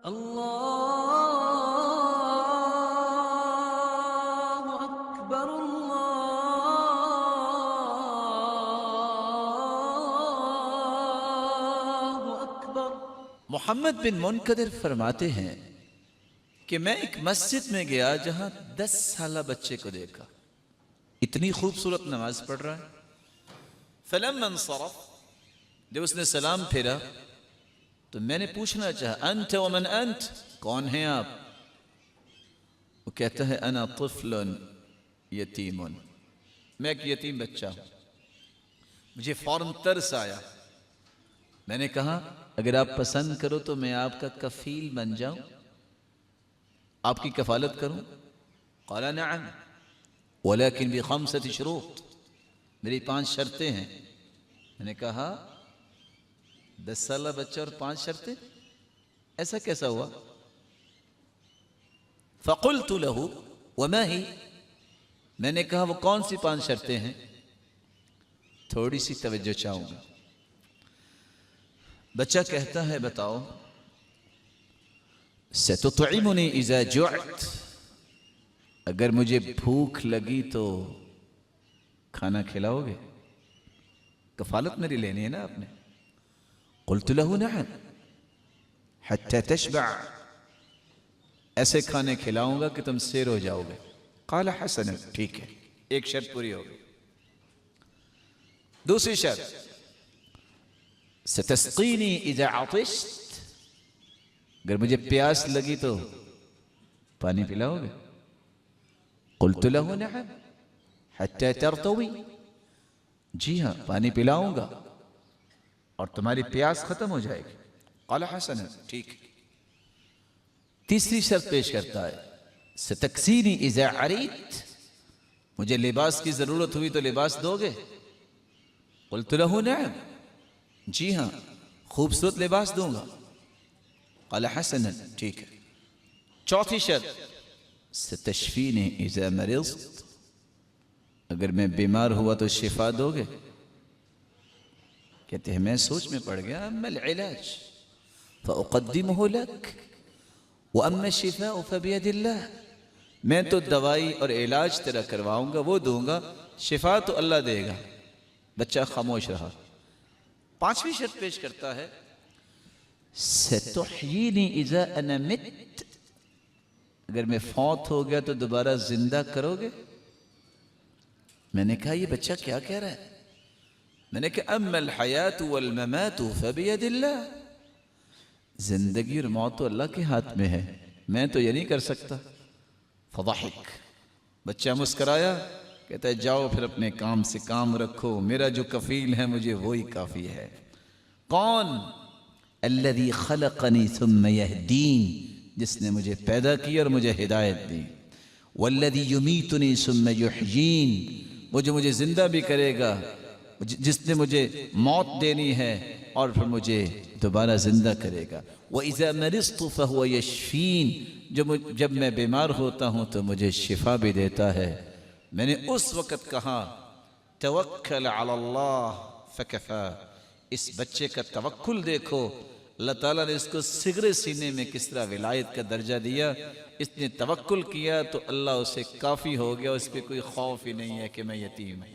اللہ اکبر اللہ اکبر۔ محمد بن منکدر فرماتے ہیں کہ میں ایک مسجد میں گیا جہاں 10 سالہ بچے کو دیکھا، اتنی خوبصورت نماز پڑھ رہا ہے۔ فلما انصرف، جب اس نے سلام پھیرا تو میں نے پوچھنا چاہا انت ومن انت، کون ہیں آپ؟ وہ کہتا ہے انا طفل یتیم، میں ایک یتیم بچہ ہوں۔ مجھے فوراً ترس آیا، میں نے کہا اگر آپ پسند کرو تو میں آپ کا کفیل بن جاؤں، آپ کی کفالت کروں؟ قال نعم ولكن ب5 شروط، میری 5 شرطیں ہیں۔ میں نے کہا 10 سالہ بچہ اور 5 شرطیں، ایسا کیسا ہوا؟ فقلت له وما هي، میں نے کہا وہ کون سی 5 شرطیں ہیں؟ تھوڑی سی توجہ چاہوں گا۔ بچہ کہتا ہے بتاؤ۔ ستطعمني اذا جعت، اگر مجھے بھوک لگی تو کھانا کھلاؤ گے؟ کفالت میری لینی ہے نا آپ نے۔ قلت له نعم حتى تشبع، ایسے کھانے کھلاؤں گا کہ تم سیر ہو جاؤ گے۔ قال حسنا، ٹھیک ہے، ایک شرط پوری ہوگی۔ دوسری شرط ستسقيني اذا عطشت، اگر مجھے پیاس لگی تو پانی پلاؤ گے؟ قلت له نعم حتى ترتوي، جی ہاں پانی پلاؤں گا اور تمہاری پیاس ختم ہو جائے گی۔ قال حسنا، ٹھیک۔ تیسری شرط پیش کرتا ہے ستکسینی اذا عریت، مجھے لباس کی ضرورت ہوئی تو لباس دو گے؟ قلت له نعم، جی ہاں خوبصورت لباس دوں گا۔ قال حسنا، ٹھیک ہے۔ چوتھی شرط ستشفینی اذا مرضت، اگر میں بیمار ہوا تو شفا دو گے؟ کہتے ہیں میں سوچ میں پڑ گیا، اما العلاج فاقدمه لك واما الشفاء فبيد الله، میں تو دوائی اور علاج تیرا کرواؤں گا، وہ دوں گا، شفا تو اللہ دے گا۔ بچہ خاموش رہا۔ 5ویں شرط پیش کرتا ہے ستحیینی اذا انا مت، اگر میں فوت ہو گیا تو دوبارہ زندہ کرو گے؟ میں نے کہا یہ بچہ کیا کہہ رہا ہے؟ میں نے کہا اما الحیات والممات فبید اللہ، زندگی اور موت تو اللہ کے ہاتھ میں ہے، میں تو یہ نہیں کر سکتا۔ فضحک، بچہ مسکرایا، کہتا ہے جاؤ پھر اپنے کام سے کام رکھو، میرا جو کفیل ہے مجھے وہی کافی ہے۔ کون؟ الذی خلقنی ثم یہدین، جس نے مجھے پیدا کیا اور مجھے ہدایت دی۔ والذی یمیتنی ثم یحیین، وہ جو مجھے زندہ بھی کرے گا، جس نے مجھے موت دینی ہے اور پھر مجھے دوبارہ زندہ کرے گا۔ وَإِذَا مَرِضْتُ فَهُوَ يَشْفِينِ، جب میں بیمار ہوتا ہوں تو مجھے شفا بھی دیتا ہے۔ میں نے اس وقت کہا توکل علی اللہ فکفا، اس بچے کا توکل دیکھو، اللہ تعالیٰ نے اس کو صغر سینے میں کس طرح ولایت کا درجہ دیا۔ اس نے توکل کیا تو اللہ اسے کافی ہو گیا، اس پہ کوئی خوف ہی نہیں ہے کہ میں یتیم ہوں۔